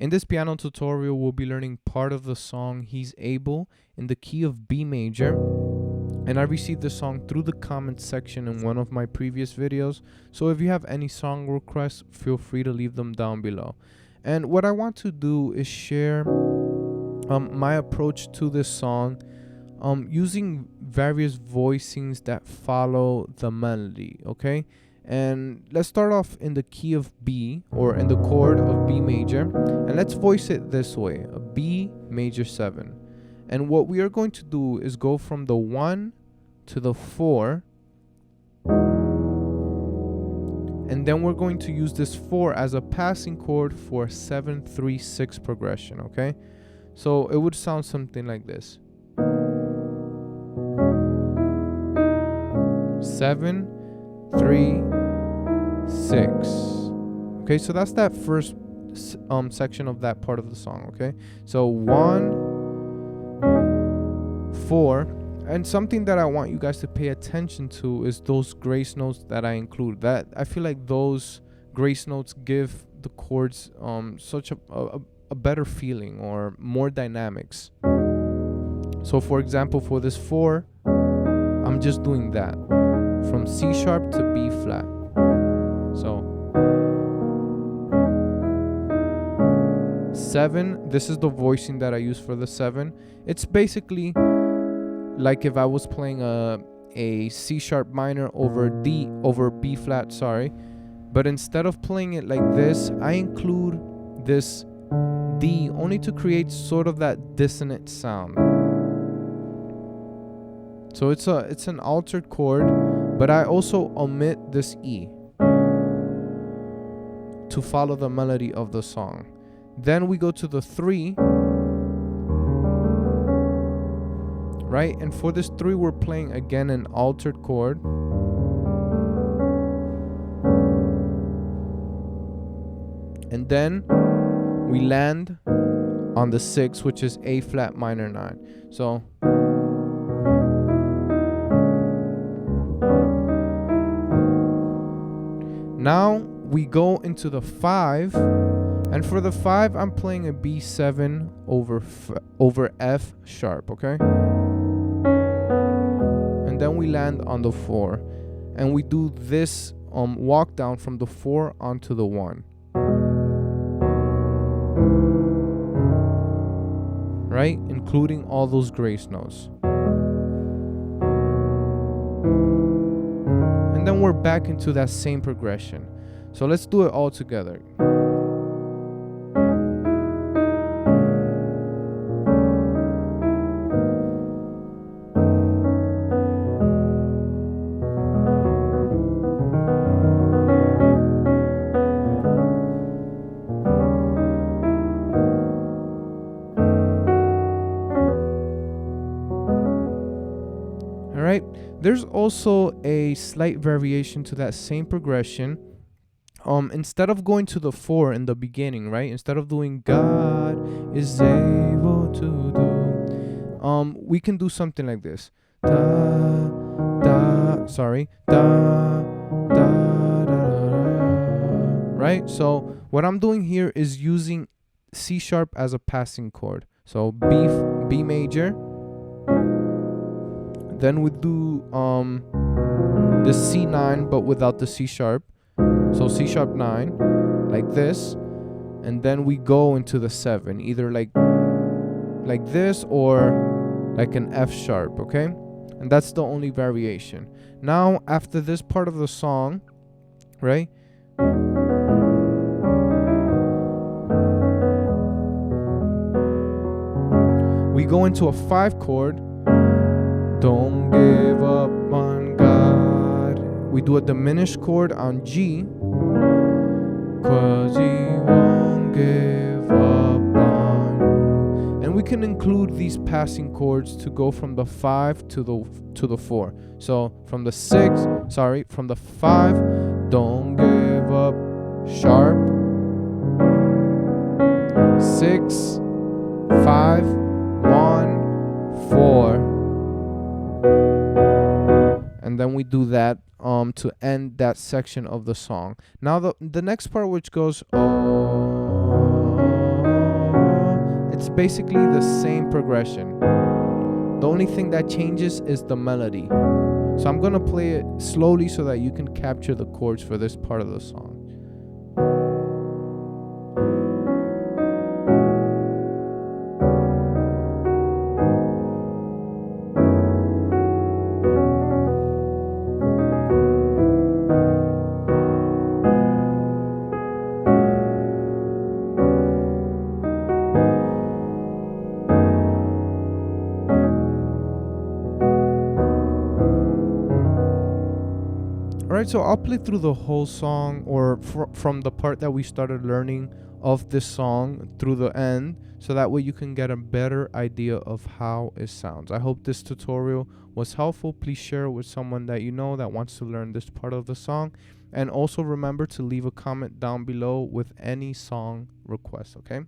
In this piano tutorial, we'll be learning part of the song He's Able in the key of B major. And I received this song through the comments section in one of my previous videos. So if you have any song requests, feel free to leave them down below. And what I want to do is share my approach to this song using various voicings that follow the melody, okay? And let's start off in the key of B, or in the chord of B major, and let's voice it this way: a B major 7. And what we are going to do is go from the 1 to the 4, and then we're going to use this 4 as a passing chord for a 7-3-6 progression, okay? So it would sound something like this: 7, 3, 6. Okay, so that's that first section of that part of the song. Okay, so 1, 4, and something that I want you guys to pay attention to is those grace notes that I include. That I feel like those grace notes give the chords such a better feeling or more dynamics. So for example, for this 4, I'm just doing that from C sharp to B flat. So 7, this is the voicing that I use for the 7. It's basically like if I was playing a C sharp minor over B flat, but instead of playing it like this, I include this D only to create sort of that dissonant sound. So it's an altered chord, but I also omit this E to follow the melody of the song. Then we go to the 3, right? And for this 3, we're playing again an altered chord. And then we land on the 6, which is A flat minor 9. So now we go into the 5, and for the 5, I'm playing a B7 over F sharp, okay? And then we land on the 4, and we do this walk down from the 4 onto the 1. Right? Including all those grace notes. And then we're back into that same progression. So let's do it all together. Alright, there's also a slight variation to that same progression. Instead of going to the 4 in the beginning, right? Instead of doing God is able to do, we can do something like this. Da, da, da, da, da, da, right? So what I'm doing here is using C sharp as a passing chord. So B major. Then we do the C9 but without the C sharp. So C sharp 9 like this, and then we go into the 7, either like this or like an F sharp, okay? And that's the only variation. Now after this part of the song, right? We go into a 5 chord. Don't give up on God. We do a diminished chord on G, 'cause He won't give up on you. And we can include these passing chords to go from the 5 to the 4. So from the 5, don't give up sharp, 6, 5, 1, 4. And then we do that to end that section of the song. Now the next part, which goes It's basically the same progression. The only thing that changes is the melody. So I'm gonna play it slowly so that you can capture the chords for this part of the song. Alright, so I'll play through the whole song, or from the part that we started learning of this song through the end, so that way you can get a better idea of how it sounds. I hope this tutorial was helpful. Please share it with someone that you know that wants to learn this part of the song. And also remember to leave a comment down below with any song request, okay?